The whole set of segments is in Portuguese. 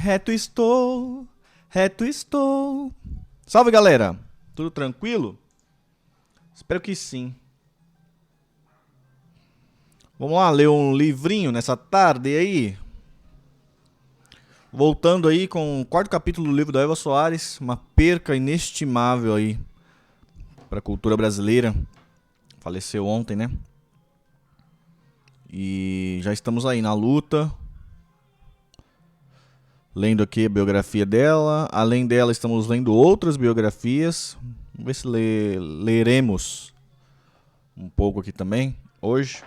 reto estou. Salve, galera! Tudo tranquilo? Espero que sim. Vamos lá ler um livrinho nessa tarde aí? Voltando aí com o quarto capítulo do livro da Elza Soares, uma perca inestimável aí para a cultura brasileira. Faleceu ontem, né? E já estamos aí na luta. Lendo aqui a biografia dela. Além dela, estamos lendo outras biografias. Vamos ver se leremos um pouco aqui também, hoje.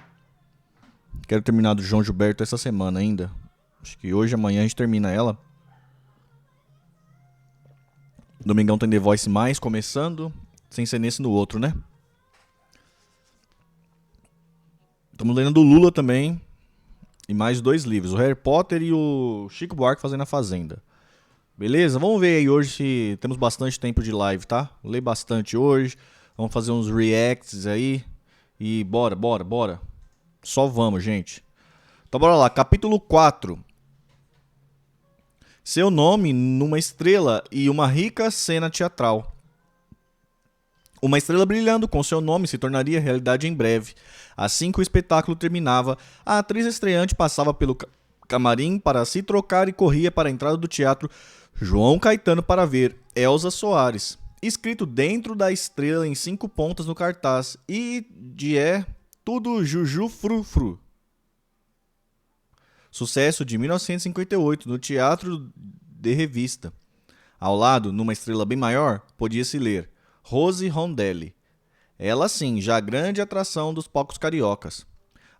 Quero terminar do João Gilberto essa semana ainda. Acho que hoje, amanhã, a gente termina ela. Domingão tem The Voice Mais começando. Sem ser nesse no outro, né? Estamos lendo do Lula também. E mais 2 livros. O Harry Potter e o Chico Buarque Fazendo a Fazenda. Beleza? Vamos ver aí hoje se temos bastante tempo de live, tá? Vou ler bastante hoje. Vamos fazer uns reacts aí. E bora. Só vamos, gente. Então bora lá. Capítulo 4. Seu nome numa estrela e uma rica cena teatral. Uma estrela brilhando com seu nome se tornaria realidade em breve. Assim que o espetáculo terminava, a atriz estreante passava pelo camarim para se trocar e corria para a entrada do teatro João Caetano para ver Elza Soares, escrito dentro da estrela em 5 pontas no cartaz, e tudo Juju Frufru. Sucesso de 1958 no Teatro de Revista. Ao lado, numa estrela bem maior, podia-se ler Rose Rondelli. Ela sim, já grande atração dos palcos cariocas.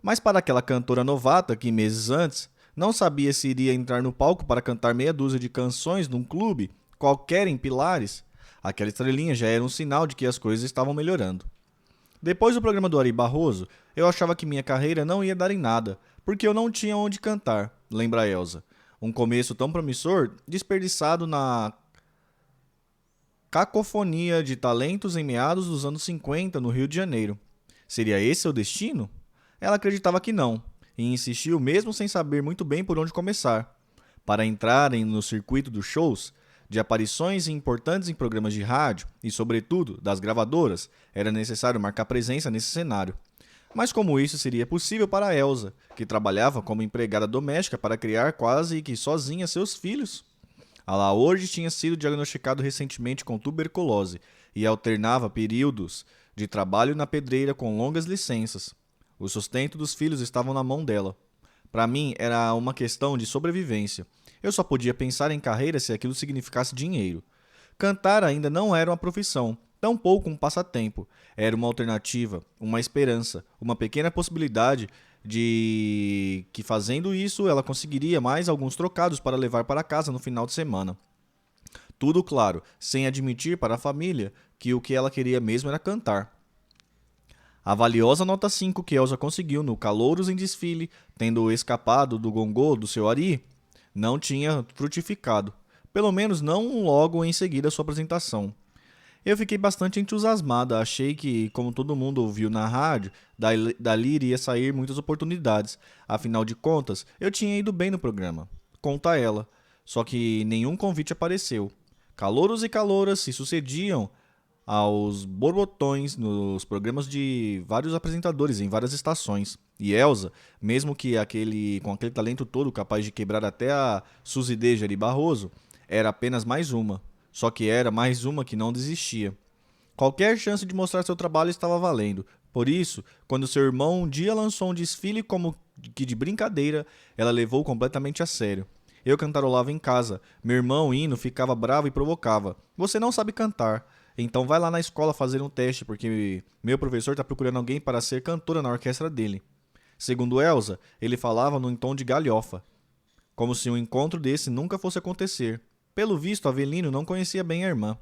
Mas para aquela cantora novata que meses antes não sabia se iria entrar no palco para cantar meia dúzia de canções num clube qualquer em Pilares, aquela estrelinha já era um sinal de que as coisas estavam melhorando. Depois do programa do Ari Barroso, eu achava que minha carreira não ia dar em nada, porque eu não tinha onde cantar, lembra Elza. Um começo tão promissor, desperdiçado na cacofonia de talentos em meados dos anos 50 no Rio de Janeiro. Seria esse o destino? Ela acreditava que não, e insistiu mesmo sem saber muito bem por onde começar. Para entrarem no circuito dos shows, de aparições importantes em programas de rádio e, sobretudo, das gravadoras, era necessário marcar presença nesse cenário. Mas como isso seria possível para Elza, que trabalhava como empregada doméstica para criar quase que sozinha seus filhos? A Laorde tinha sido diagnosticado recentemente com tuberculose e alternava períodos de trabalho na pedreira com longas licenças. O sustento dos filhos estava na mão dela. Para mim, era uma questão de sobrevivência. Eu só podia pensar em carreira se aquilo significasse dinheiro. Cantar ainda não era uma profissão, tampouco um passatempo. Era uma alternativa, uma esperança, uma pequena possibilidade de que fazendo isso ela conseguiria mais alguns trocados para levar para casa no final de semana. Tudo claro, sem admitir para a família que o que ela queria mesmo era cantar. A valiosa nota 5 que Elza conseguiu no Calouros em Desfile, tendo escapado do gongô do seu Ari, não tinha frutificado, pelo menos não logo em seguida à sua apresentação. Eu fiquei bastante entusiasmada, achei que, como todo mundo ouviu na rádio, dali iria sair muitas oportunidades. Afinal de contas, eu tinha ido bem no programa. Conta ela. Só que nenhum convite apareceu. Calouros e calouras se sucediam aos borbotões nos programas de vários apresentadores em várias estações. E Elza, mesmo que com aquele talento todo capaz de quebrar até a Suzy de Ari Barroso, era apenas mais uma. Só que era mais uma que não desistia. Qualquer chance de mostrar seu trabalho estava valendo. Por isso, quando seu irmão um dia lançou um desfile como que de brincadeira, ela levou completamente a sério. Eu cantarolava em casa. Meu irmão, indo, ficava bravo e provocava. Você não sabe cantar. Então vai lá na escola fazer um teste, porque meu professor está procurando alguém para ser cantora na orquestra dele. Segundo Elza, ele falava num tom de galhofa, como se um encontro desse nunca fosse acontecer. Pelo visto, Avelino não conhecia bem a irmã.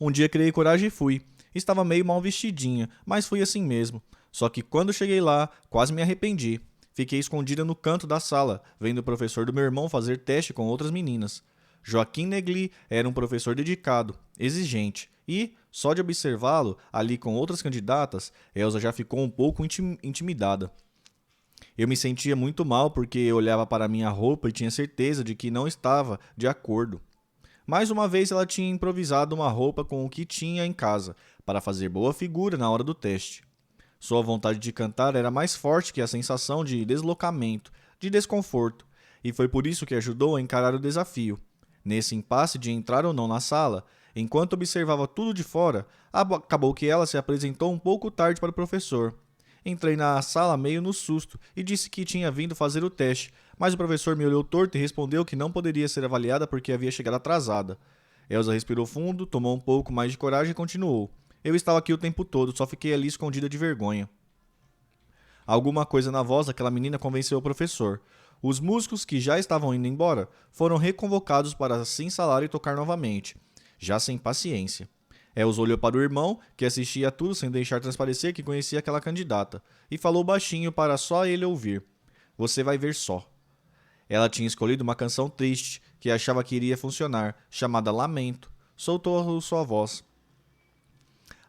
Um dia criei coragem e fui. Estava meio mal vestidinha, mas fui assim mesmo. Só que quando cheguei lá, quase me arrependi. Fiquei escondida no canto da sala, vendo o professor do meu irmão fazer teste com outras meninas. Joaquim Negli era um professor dedicado, exigente, e, só de observá-lo ali com outras candidatas, Elza já ficou um pouco intimidada. Eu me sentia muito mal porque eu olhava para minha roupa e tinha certeza de que não estava de acordo. Mais uma vez ela tinha improvisado uma roupa com o que tinha em casa, para fazer boa figura na hora do teste. Sua vontade de cantar era mais forte que a sensação de deslocamento, de desconforto, e foi por isso que ajudou a encarar o desafio. Nesse impasse de entrar ou não na sala, enquanto observava tudo de fora, acabou que ela se apresentou um pouco tarde para o professor. Entrei na sala meio no susto e disse que tinha vindo fazer o teste, mas o professor me olhou torto e respondeu que não poderia ser avaliada porque havia chegado atrasada. Elsa respirou fundo, tomou um pouco mais de coragem e continuou. Eu estava aqui o tempo todo, só fiquei ali escondida de vergonha. Alguma coisa na voz daquela menina convenceu o professor. Os músicos que já estavam indo embora foram reconvocados para se ensalar e tocar novamente, já sem paciência. Elsa olhou para o irmão, que assistia a tudo sem deixar transparecer que conhecia aquela candidata, e falou baixinho para só ele ouvir. Você vai ver só. Ela tinha escolhido uma canção triste, que achava que iria funcionar, chamada Lamento. Soltou sua voz.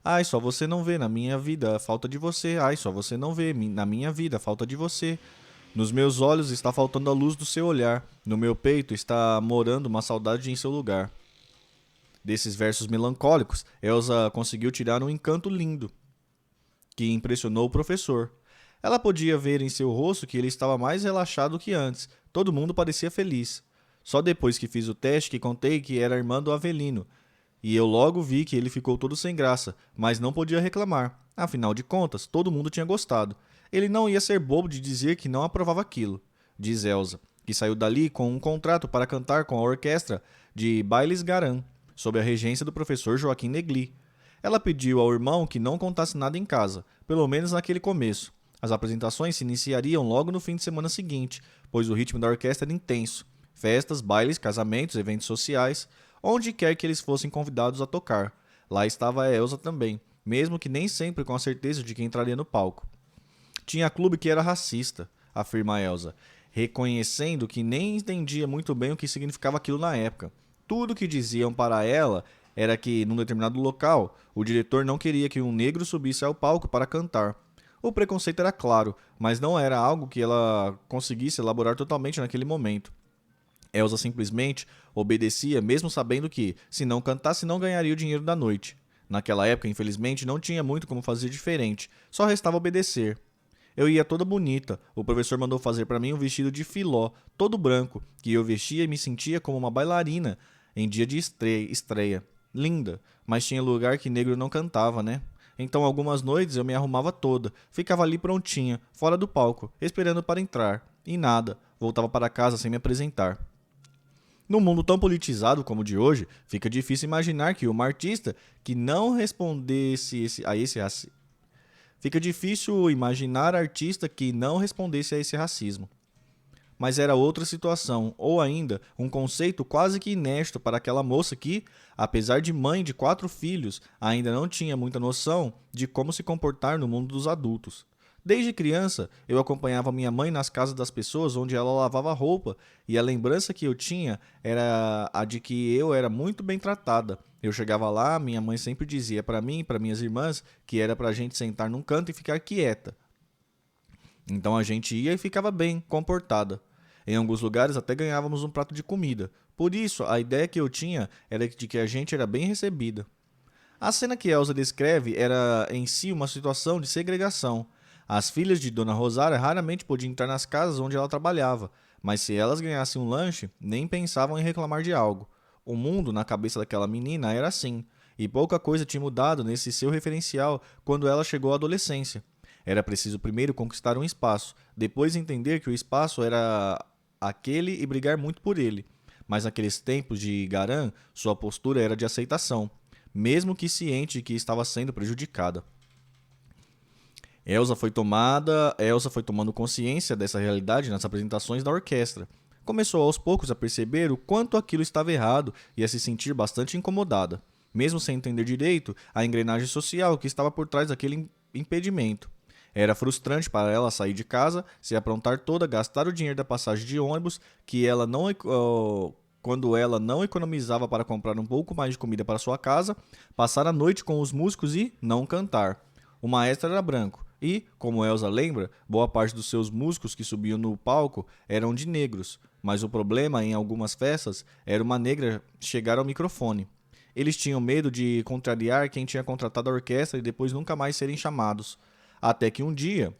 Ai, só você não vê na minha vida a falta de você. Ai, só você não vê na minha vida a falta de você. Nos meus olhos está faltando a luz do seu olhar. No meu peito está morando uma saudade em seu lugar. Desses versos melancólicos, Elsa conseguiu tirar um encanto lindo, que impressionou o professor. Ela podia ver em seu rosto que ele estava mais relaxado que antes. Todo mundo parecia feliz. Só depois que fiz o teste que contei que era irmã do Avelino. E eu logo vi que ele ficou todo sem graça, mas não podia reclamar. Afinal de contas, todo mundo tinha gostado. Ele não ia ser bobo de dizer que não aprovava aquilo, diz Elsa, que saiu dali com um contrato para cantar com a orquestra de Bailes Garan, sob a regência do professor Joaquim Negli. Ela pediu ao irmão que não contasse nada em casa, pelo menos naquele começo. As apresentações se iniciariam logo no fim de semana seguinte, pois o ritmo da orquestra era intenso. Festas, bailes, casamentos, eventos sociais, onde quer que eles fossem convidados a tocar. Lá estava a Elsa também, mesmo que nem sempre com a certeza de que entraria no palco. Tinha clube que era racista, afirma Elsa, reconhecendo que nem entendia muito bem o que significava aquilo na época. Tudo que diziam para ela era que, num determinado local, o diretor não queria que um negro subisse ao palco para cantar. O preconceito era claro, mas não era algo que ela conseguisse elaborar totalmente naquele momento. Elsa simplesmente obedecia, mesmo sabendo que, se não cantasse, não ganharia o dinheiro da noite. Naquela época, infelizmente, não tinha muito como fazer diferente, só restava obedecer. Eu ia toda bonita. O professor mandou fazer para mim um vestido de filó, todo branco, que eu vestia e me sentia como uma bailarina em dia de estreia. Linda, mas tinha lugar que negro não cantava, né? Então algumas noites eu me arrumava toda, ficava ali prontinha, fora do palco, esperando para entrar. E nada, voltava para casa sem me apresentar. Num mundo tão politizado como o de hoje, fica difícil imaginar que uma artista que não respondesse a esse racismo. Fica difícil imaginar artista que não respondesse a esse racismo. Mas era outra situação, ou ainda, um conceito quase que inédito para aquela moça que, apesar de mãe de 4 filhos, ainda não tinha muita noção de como se comportar no mundo dos adultos. Desde criança, eu acompanhava minha mãe nas casas das pessoas onde ela lavava roupa, e a lembrança que eu tinha era a de que eu era muito bem tratada. Eu chegava lá, minha mãe sempre dizia para mim e para minhas irmãs que era para a gente sentar num canto e ficar quieta. Então a gente ia e ficava bem, comportada. Em alguns lugares até ganhávamos um prato de comida. Por isso, a ideia que eu tinha era de que a gente era bem recebida. A cena que Elsa descreve era em si uma situação de segregação. As filhas de Dona Rosária raramente podiam entrar nas casas onde ela trabalhava, mas se elas ganhassem um lanche, nem pensavam em reclamar de algo. O mundo, na cabeça daquela menina, era assim, e pouca coisa tinha mudado nesse seu referencial quando ela chegou à adolescência. Era preciso primeiro conquistar um espaço, depois entender que o espaço era aquele e brigar muito por ele. Mas naqueles tempos de Garan, sua postura era de aceitação, mesmo que ciente de que estava sendo prejudicada. Elsa foi tomando consciência dessa realidade nas apresentações da orquestra. Começou aos poucos a perceber o quanto aquilo estava errado e a se sentir bastante incomodada, mesmo sem entender direito a engrenagem social que estava por trás daquele impedimento. Era frustrante para ela sair de casa, se aprontar toda, gastar o dinheiro da passagem de ônibus, quando ela não economizava para comprar um pouco mais de comida para sua casa, passar a noite com os músicos e não cantar. O maestro era branco, E, como Elsa lembra, boa parte dos seus músicos que subiam no palco eram de negros, mas o problema em algumas festas era uma negra chegar ao microfone. Eles tinham medo de contrariar quem tinha contratado a orquestra e depois nunca mais serem chamados. Até que um dia,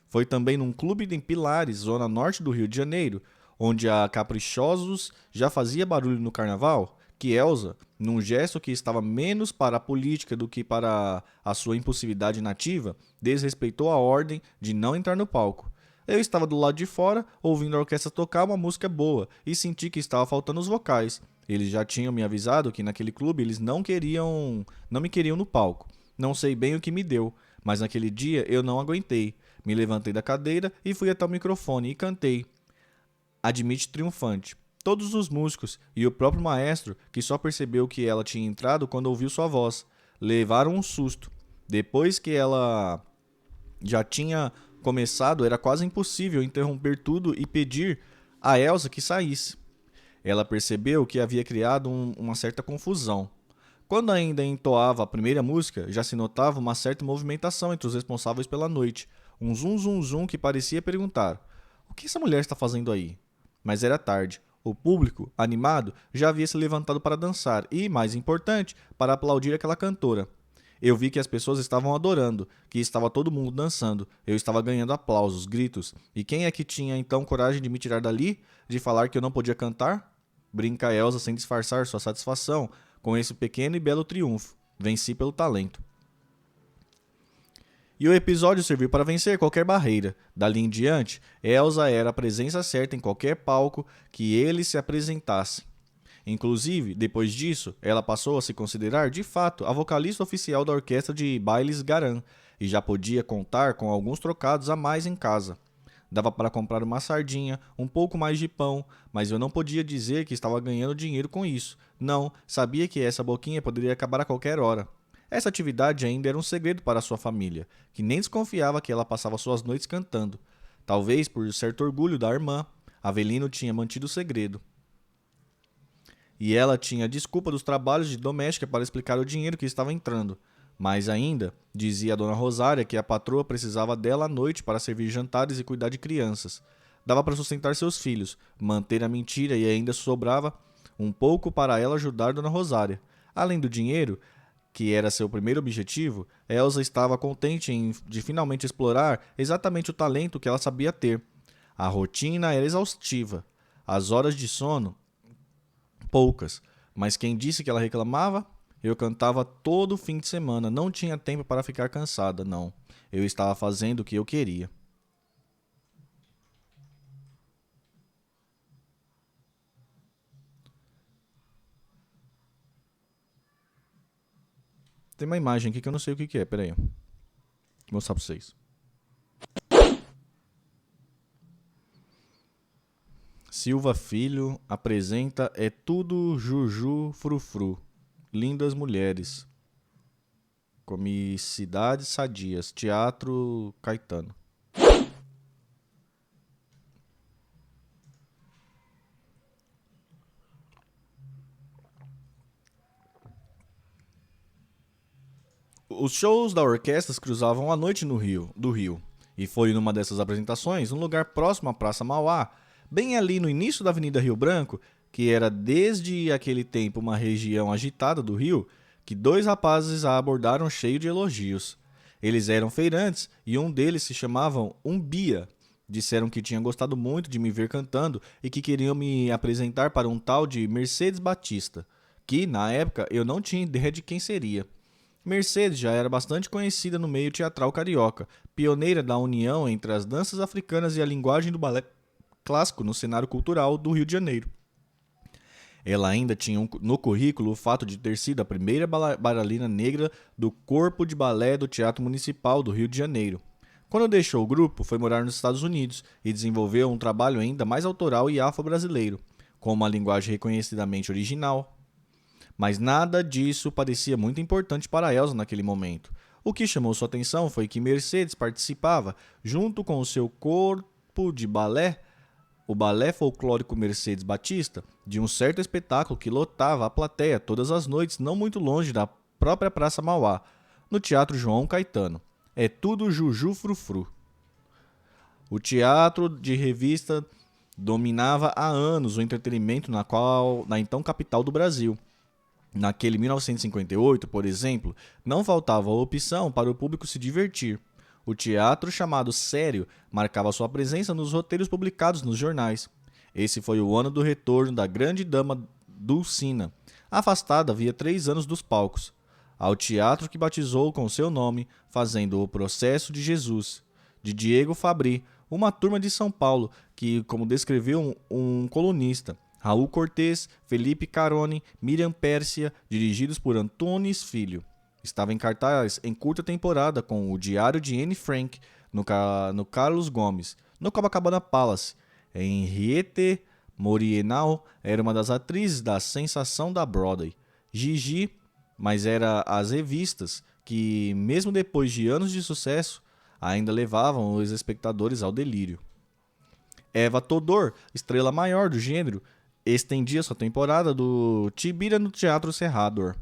foi também num clube em Pilares, zona norte do Rio de Janeiro, onde a Caprichosos já fazia barulho no carnaval, que Elsa, num gesto que estava menos para a política do que para a sua impulsividade nativa, desrespeitou a ordem de não entrar no palco. Eu estava do lado de fora, ouvindo a orquestra tocar uma música boa, e senti que estava faltando os vocais. Eles já tinham me avisado que naquele clube eles não me queriam no palco. Não sei bem o que me deu, mas naquele dia eu não aguentei. Me levantei da cadeira e fui até o microfone e cantei. Admite triunfante. Todos os músicos e o próprio maestro, que só percebeu que ela tinha entrado quando ouviu sua voz, levaram um susto. Depois que ela já tinha começado, era quase impossível interromper tudo e pedir a Elsa que saísse. Ela percebeu que havia criado uma certa confusão. Quando ainda entoava a primeira música, já se notava uma certa movimentação entre os responsáveis pela noite. Um zum zum zum que parecia perguntar: o que essa mulher está fazendo aí? Mas era tarde. O público, animado, já havia se levantado para dançar e, mais importante, para aplaudir aquela cantora. Eu vi que as pessoas estavam adorando, que estava todo mundo dançando. Eu estava ganhando aplausos, gritos. E quem é que tinha então coragem de me tirar dali? De falar que eu não podia cantar? Brinca Elsa sem disfarçar sua satisfação com esse pequeno e belo triunfo. Venci pelo talento. E o episódio serviu para vencer qualquer barreira. Dali em diante, Elsa era a presença certa em qualquer palco que ele se apresentasse. Inclusive, depois disso, ela passou a se considerar, de fato, a vocalista oficial da orquestra de bailes Garan e já podia contar com alguns trocados a mais em casa. Dava para comprar uma sardinha, um pouco mais de pão, mas eu não podia dizer que estava ganhando dinheiro com isso. Não, sabia que essa boquinha poderia acabar a qualquer hora. Essa atividade ainda era um segredo para sua família, que nem desconfiava que ela passava suas noites cantando. Talvez por certo orgulho da irmã, Avelino tinha mantido o segredo. E ela tinha a desculpa dos trabalhos de doméstica para explicar o dinheiro que estava entrando. Mais ainda, dizia a dona Rosária que a patroa precisava dela à noite para servir jantares e cuidar de crianças. Dava para sustentar seus filhos, manter a mentira e ainda sobrava um pouco para ela ajudar dona Rosária. Além do dinheiro, que era seu primeiro objetivo, Elsa estava contente de finalmente explorar exatamente o talento que ela sabia ter. A rotina era exaustiva. As horas de sono, poucas. Mas quem disse que ela reclamava? Eu cantava todo fim de semana. Não tinha tempo para ficar cansada, não. Eu estava fazendo o que eu queria. Tem uma imagem aqui que eu não sei o que é. Pera aí. Vou mostrar para vocês. Silva Filho apresenta É Tudo Juju Frufru. Lindas Mulheres. Comicidades Sadias. Teatro Caetano. Os shows da orquestra cruzavam a noite do Rio. E foi numa dessas apresentações, um lugar próximo à Praça Mauá, bem ali no início da Avenida Rio Branco, que era desde aquele tempo uma região agitada do Rio, que dois rapazes a abordaram cheio de elogios. Eles eram feirantes e um deles se chamava Umbia. Disseram que tinham gostado muito de me ver cantando e que queriam me apresentar para um tal de Mercedes Batista, que, na época, eu não tinha ideia de quem seria. Mercedes já era bastante conhecida no meio teatral carioca, pioneira da união entre as danças africanas e a linguagem do balé clássico no cenário cultural do Rio de Janeiro. Ela ainda tinha no currículo o fato de ter sido a primeira bailarina negra do corpo de balé do Teatro Municipal do Rio de Janeiro. Quando deixou o grupo, foi morar nos Estados Unidos e desenvolveu um trabalho ainda mais autoral e afro-brasileiro, com uma linguagem reconhecidamente original. Mas nada disso parecia muito importante para Elsa naquele momento. O que chamou sua atenção foi que Mercedes participava, junto com o seu corpo de balé, o Balé Folclórico Mercedes Batista, de um certo espetáculo que lotava a plateia todas as noites, não muito longe da própria Praça Mauá, no Teatro João Caetano. É tudo Juju Frufru. O teatro de revista dominava há anos o entretenimento na então capital do Brasil. Naquele 1958, por exemplo, não faltava opção para o público se divertir. O teatro chamado sério marcava sua presença nos roteiros publicados nos jornais. Esse foi o ano do retorno da grande dama Dulcina, afastada havia 3 anos dos palcos, ao teatro que batizou com seu nome, fazendo O Processo de Jesus, de Diego Fabri, uma turma de São Paulo que, como descreveu um colunista, Raul Cortez, Felipe Caroni, Miriam Pérsia, dirigidos por Antunes Filho. Estava em cartaz em curta temporada com O Diário de Anne Frank, no Carlos Gomes, no Copacabana Palace. Henriette Morienal era uma das atrizes da sensação da Broadway. Gigi, mas era as revistas que, mesmo depois de anos de sucesso, ainda levavam os espectadores ao delírio. Eva Todor, estrela maior do gênero, estendia sua temporada do Tibira no Teatro Serrador,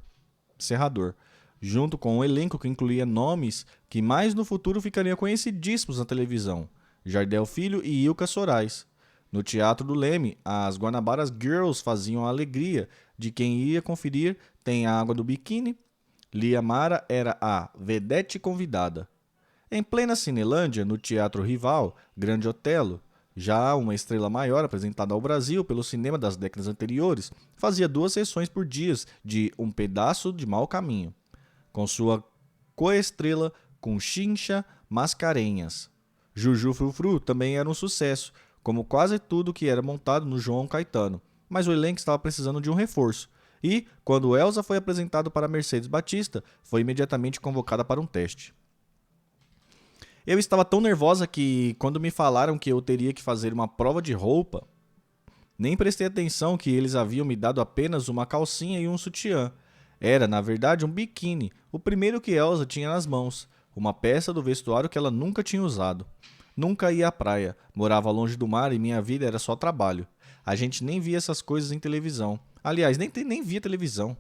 junto com um elenco que incluía nomes que mais no futuro ficariam conhecidíssimos na televisão, Jardel Filho e Ilka Sorais. No Teatro do Leme, as Guanabaras Girls faziam a alegria de quem ia conferir Tem a Água do Biquíni. Lia Mara era a vedete convidada. Em plena Cinelândia, no Teatro Rival, Grande Otelo, já uma estrela maior apresentada ao Brasil pelo cinema das décadas anteriores, fazia 2 sessões por dia de Um Pedaço de Mau Caminho, com sua coestrela Conchincha Mascarenhas. Juju Frufru também era um sucesso, como quase tudo que era montado no João Caetano, mas o elenco estava precisando de um reforço, e, quando Elsa foi apresentado para Mercedes Batista, foi imediatamente convocada para um teste. Eu estava tão nervosa que, quando me falaram que eu teria que fazer uma prova de roupa, nem prestei atenção que eles haviam me dado apenas uma calcinha e um sutiã. Era, na verdade, um biquíni, o primeiro que Elsa tinha nas mãos, uma peça do vestuário que ela nunca tinha usado. Nunca ia à praia, morava longe do mar e minha vida era só trabalho. A gente nem via essas coisas em televisão. Aliás, nem via televisão.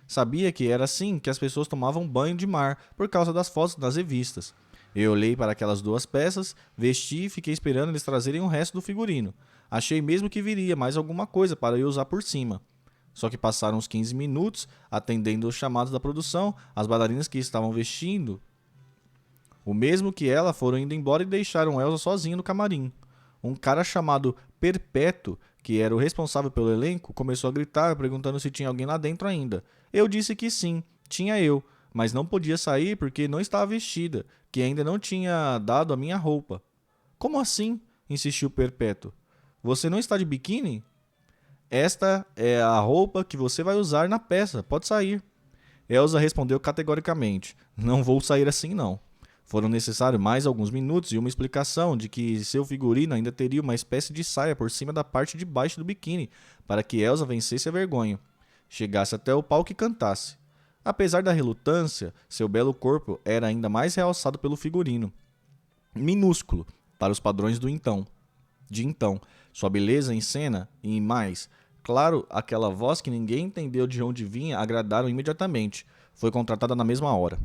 Sabia que era assim que as pessoas tomavam banho de mar por causa das fotos nas revistas. Eu olhei para aquelas 2 peças, vesti e fiquei esperando eles trazerem o resto do figurino. Achei mesmo que viria mais alguma coisa para eu usar por cima. Só que passaram uns 15 minutos, atendendo os chamados da produção, as bailarinas que estavam vestindo o mesmo que ela foram indo embora e deixaram Elsa sozinha no camarim. Um cara chamado Perpétuo, que era o responsável pelo elenco, começou a gritar, perguntando se tinha alguém lá dentro ainda. Eu disse que sim, tinha eu, mas não podia sair porque não estava vestida, que ainda não tinha dado a minha roupa. Como assim? Insistiu Perpétuo. Você não está de biquíni? Esta é a roupa que você vai usar na peça, pode sair. Elsa respondeu categoricamente, não vou sair assim não. Foram necessários mais alguns minutos e uma explicação de que seu figurino ainda teria uma espécie de saia por cima da parte de baixo do biquíni, para que Elsa vencesse a vergonha, chegasse até o palco e cantasse. Apesar da relutância, seu belo corpo era ainda mais realçado pelo figurino. Minúsculo, para os padrões de então. Sua beleza em cena e mais, claro, aquela voz que ninguém entendeu de onde vinha agradaram imediatamente. Foi contratada na mesma hora.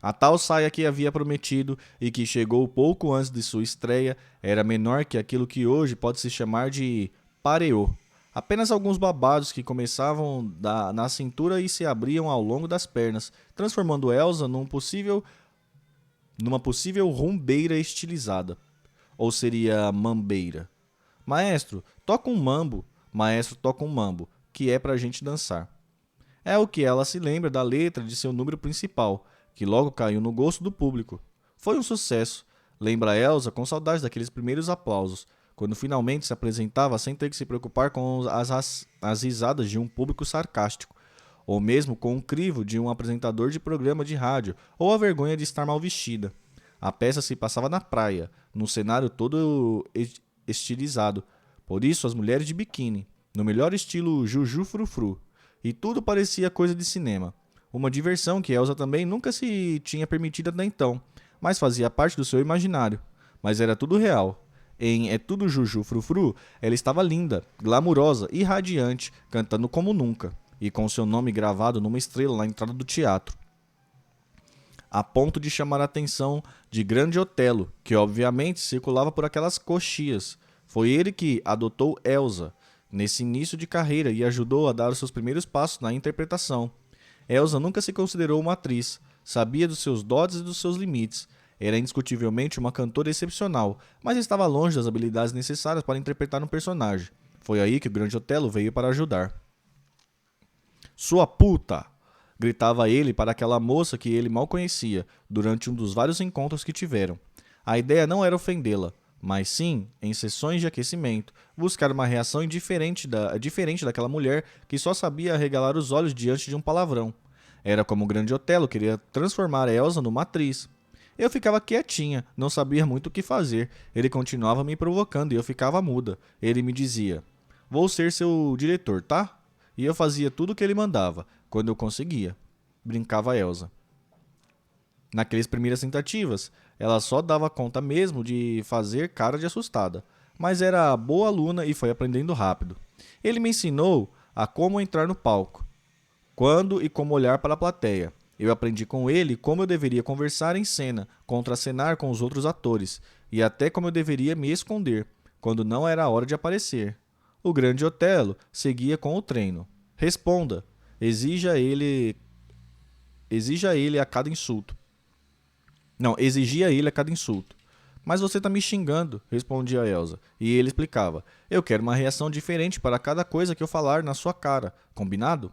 A tal saia que havia prometido e que chegou pouco antes de sua estreia era menor que aquilo que hoje pode se chamar de pareô. Apenas alguns babados que começavam na cintura e se abriam ao longo das pernas, transformando Elsa numa possível rumbeira estilizada. Ou seria mambeira. Maestro, toca um mambo. Maestro, toca um mambo, que é pra gente dançar. É o que ela se lembra da letra de seu número principal, que logo caiu no gosto do público. Foi um sucesso. Lembra Elsa com saudade daqueles primeiros aplausos, quando finalmente se apresentava sem ter que se preocupar com as risadas de um público sarcástico, ou mesmo com o crivo de um apresentador de programa de rádio, ou a vergonha de estar mal vestida. A peça se passava na praia, num cenário todo estilizado, por isso as mulheres de biquíni, no melhor estilo Juju Frufru, e tudo parecia coisa de cinema. Uma diversão que Elsa também nunca se tinha permitido até então, mas fazia parte do seu imaginário. Mas era tudo real. Em É Tudo Juju Frufru, ela estava linda, glamurosa e radiante, cantando como nunca, e com seu nome gravado numa estrela na entrada do teatro. a ponto de chamar a atenção de Grande Otelo, que obviamente circulava por aquelas coxias. Foi ele que adotou Elsa nesse início de carreira e ajudou a dar os seus primeiros passos na interpretação. Elsa nunca se considerou uma atriz, sabia dos seus dotes e dos seus limites. Era indiscutivelmente uma cantora excepcional, mas estava longe das habilidades necessárias para interpretar um personagem. Foi aí que o Grande Otelo veio para ajudar. Sua puta! Gritava ele para aquela moça que ele mal conhecia, durante um dos vários encontros que tiveram. A ideia não era ofendê-la, mas sim, em sessões de aquecimento, buscar uma reação diferente daquela mulher que só sabia arregalar os olhos diante de um palavrão. Era como o Grande Otelo queria transformar Elsa numa atriz. Eu ficava quietinha, não sabia muito o que fazer. Ele continuava me provocando e eu ficava muda. Ele me dizia: "Vou ser seu diretor, tá?" E eu fazia tudo o que ele mandava, quando eu conseguia. Brincava Elsa. Naquelas primeiras tentativas, ela só dava conta mesmo de fazer cara de assustada, mas era boa aluna e foi aprendendo rápido. Ele me ensinou a como entrar no palco, quando e como olhar para a plateia. Eu aprendi com ele como eu deveria conversar em cena, contracenar com os outros atores, e até como eu deveria me esconder, quando não era a hora de aparecer. O Grande Otelo seguia com o treino. Responda. Exija ele a cada insulto. Não, exigia ele a cada insulto. Mas você tá me xingando, respondia Elsa. E ele explicava: eu quero uma reação diferente para cada coisa que eu falar na sua cara. Combinado?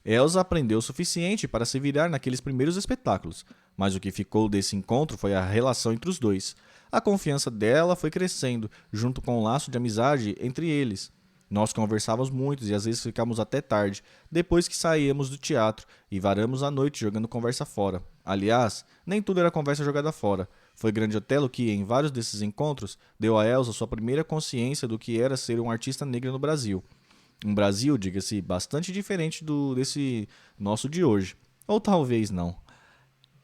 Elsa aprendeu o suficiente para se virar naqueles primeiros espetáculos, mas o que ficou desse encontro foi a relação entre os dois. A confiança dela foi crescendo, junto com um laço de amizade entre eles. Nós conversávamos muito e às vezes ficávamos até tarde, depois que saíamos do teatro, e varamos a noite jogando conversa fora. Aliás, nem tudo era conversa jogada fora. Foi Grande Otelo que, em vários desses encontros, deu a Elsa sua primeira consciência do que era ser um artista negra no Brasil. Um Brasil, diga-se, bastante diferente desse nosso de hoje. Ou talvez não.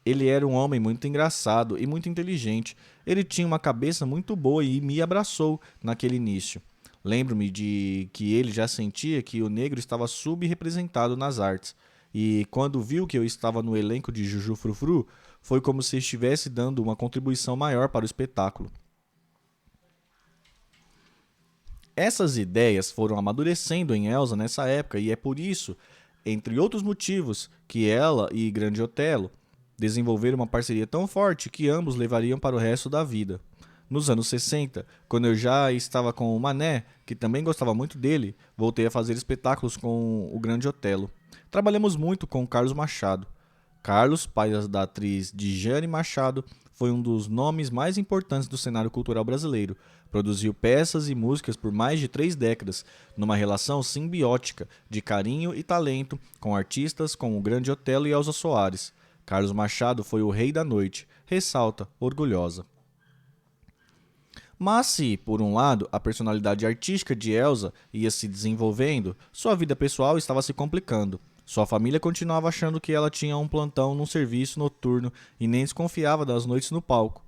Ele era um homem muito engraçado e muito inteligente. Ele tinha uma cabeça muito boa e me abraçou naquele início. Lembro-me de que ele já sentia que o negro estava subrepresentado nas artes. E quando viu que eu estava no elenco de Juju Frufru, foi como se estivesse dando uma contribuição maior para o espetáculo. Essas ideias foram amadurecendo em Elsa nessa época e é por isso, entre outros motivos, que ela e Grande Otelo desenvolveram uma parceria tão forte que ambos levariam para o resto da vida. Nos anos 60, quando eu já estava com o Mané, que também gostava muito dele, voltei a fazer espetáculos com o Grande Otelo. Trabalhamos muito com Carlos Machado. Carlos, pai da atriz Dijane Machado, foi um dos nomes mais importantes do cenário cultural brasileiro. Produziu peças e músicas por mais de 3 décadas, numa relação simbiótica de carinho e talento com artistas como o Grande Otelo e Elza Soares. Carlos Machado foi o rei da noite, ressalta, orgulhosa. Mas se, por um lado, a personalidade artística de Elsa ia se desenvolvendo, sua vida pessoal estava se complicando. Sua família continuava achando que ela tinha um plantão num serviço noturno e nem desconfiava das noites no palco,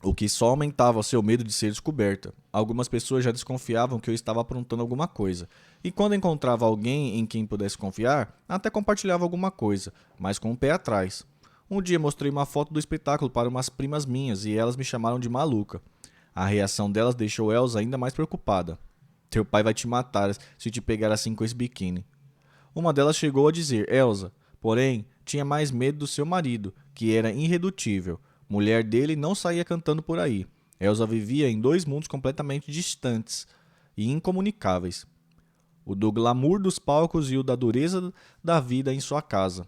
o que só aumentava seu medo de ser descoberta. Algumas pessoas já desconfiavam que eu estava aprontando alguma coisa, e quando encontrava alguém em quem pudesse confiar, até compartilhava alguma coisa, mas com o pé atrás. Um dia mostrei uma foto do espetáculo para umas primas minhas e elas me chamaram de maluca. A reação delas deixou Elsa ainda mais preocupada. Teu pai vai te matar se te pegar assim com esse biquíni. Uma delas chegou a dizer, Elsa, porém, tinha mais medo do seu marido, que era irredutível. Mulher dele não saía cantando por aí. Elsa vivia em 2 mundos completamente distantes e incomunicáveis. O do glamour dos palcos e o da dureza da vida em sua casa.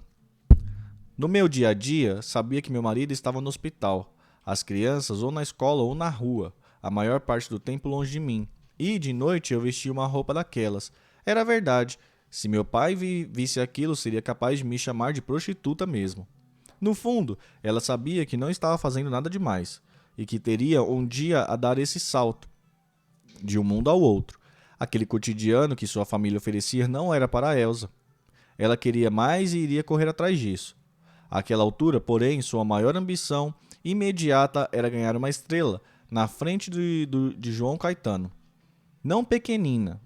No meu dia a dia, sabia que meu marido estava no hospital, as crianças ou na escola ou na rua, a maior parte do tempo longe de mim. E, de noite, eu vestia uma roupa daquelas. Era verdade. Se meu pai visse aquilo, seria capaz de me chamar de prostituta mesmo. No fundo, ela sabia que não estava fazendo nada demais e que teria um dia a dar esse salto, de um mundo ao outro. Aquele cotidiano que sua família oferecia não era para Elsa. Ela queria mais e iria correr atrás disso. Àquela altura, porém, sua maior ambição imediata era ganhar uma estrela na frente de João Caetano. Não pequenina,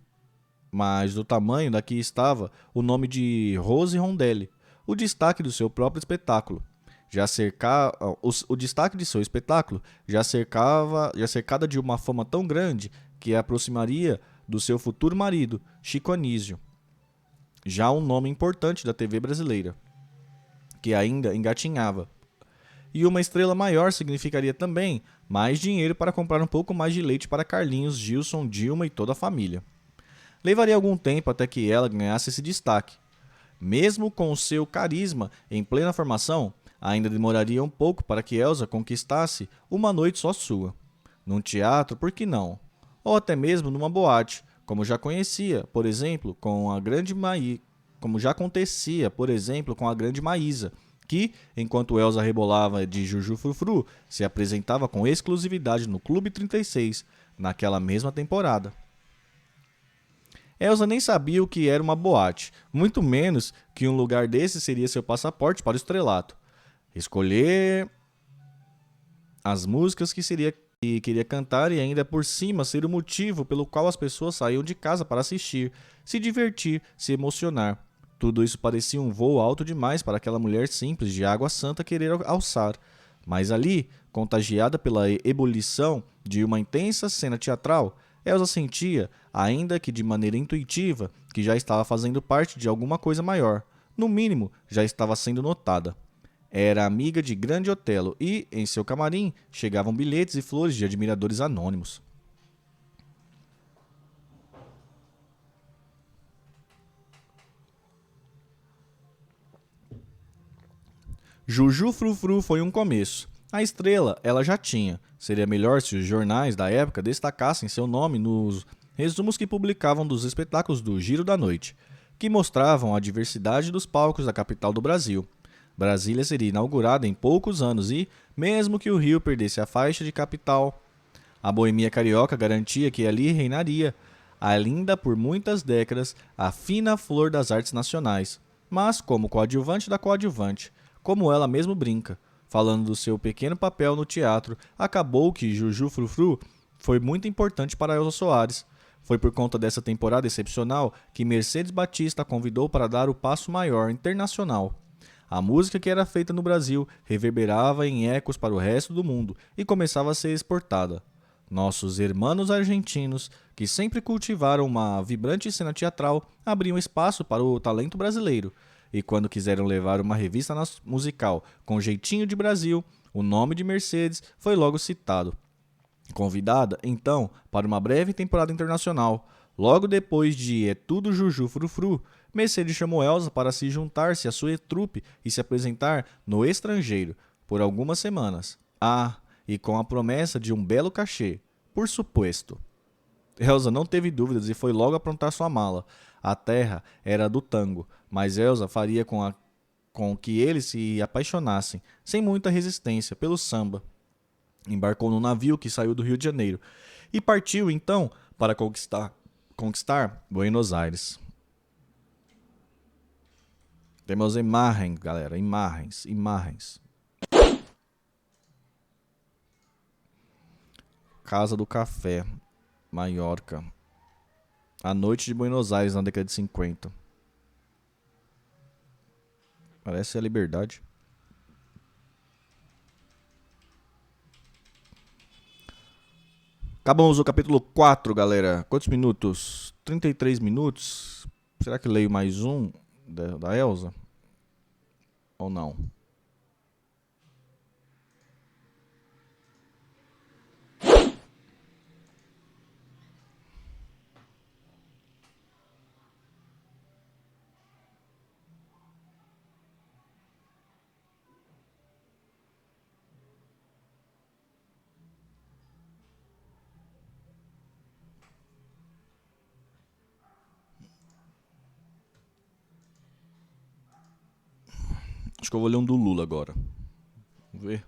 mas do tamanho da que estava o nome de Rose Rondelli, o destaque do seu próprio espetáculo. O destaque de seu espetáculo já cercada de uma fama tão grande que a aproximaria do seu futuro marido, Chico Anísio, já um nome importante da TV brasileira, que ainda engatinhava. E uma estrela maior significaria também mais dinheiro para comprar um pouco mais de leite para Carlinhos, Gilson, Dilma e toda a família. Levaria algum tempo até que ela ganhasse esse destaque. Mesmo com o seu carisma em plena formação, ainda demoraria um pouco para que Elsa conquistasse uma noite só sua. Num teatro, por que não? Ou até mesmo numa boate, como já conhecia, por exemplo, como já acontecia, por exemplo, com a grande Maísa, que, enquanto Elsa rebolava de Juju Frufru, se apresentava com exclusividade no Clube 36, naquela mesma temporada. Elsa nem sabia o que era uma boate, muito menos que um lugar desse seria seu passaporte para o estrelato. Escolher as músicas que queria cantar e ainda por cima ser o motivo pelo qual as pessoas saíam de casa para assistir, se divertir, se emocionar. Tudo isso parecia um voo alto demais para aquela mulher simples de Água Santa querer alçar. Mas ali, contagiada pela ebulição de uma intensa cena teatral, Elsa sentia, ainda que de maneira intuitiva, que já estava fazendo parte de alguma coisa maior. No mínimo, já estava sendo notada. Era amiga de Grande Otelo e, em seu camarim, chegavam bilhetes e flores de admiradores anônimos. Juju Frufru foi um começo. A estrela ela já tinha. Seria melhor se os jornais da época destacassem seu nome nos resumos que publicavam dos espetáculos do Giro da Noite, que mostravam a diversidade dos palcos da capital do Brasil. Brasília seria inaugurada em poucos anos e, mesmo que o Rio perdesse a faixa de capital, a boemia carioca garantia que ali reinaria, ainda por muitas décadas, a fina flor das artes nacionais, mas como coadjuvante da coadjuvante, como ela mesmo brinca. Falando do seu pequeno papel no teatro, acabou que Juju Frufru foi muito importante para Elza Soares. Foi por conta dessa temporada excepcional que Mercedes Batista a convidou para dar o passo maior internacional. A música que era feita no Brasil reverberava em ecos para o resto do mundo e começava a ser exportada. Nossos hermanos argentinos, que sempre cultivaram uma vibrante cena teatral, abriam espaço para o talento brasileiro. E quando quiseram levar uma revista musical com jeitinho de Brasil, o nome de Mercedes foi logo citado. Convidada, então, para uma breve temporada internacional, logo depois de É Tudo Juju Frufru, Mercedes chamou Elsa para se juntar-se à sua trupe e se apresentar no estrangeiro por algumas semanas. Ah, e com a promessa de um belo cachê, por suposto. Elsa não teve dúvidas e foi logo aprontar sua mala. A terra era do tango, mas Elsa faria com que eles se apaixonassem, sem muita resistência, pelo samba. Embarcou no navio que saiu do Rio de Janeiro e partiu, então, para conquistar Buenos Aires. Temos imagens, galera, imagens. Casa do Café, Maiorca. A noite de Buenos Aires na década de 50. Parece a Liberdade. Acabamos o capítulo 4, galera. Quantos minutos? 33 minutos. Será que leio mais um da Elsa? Ou não? Acho que eu vou ler um do Lula agora. Vamos ver.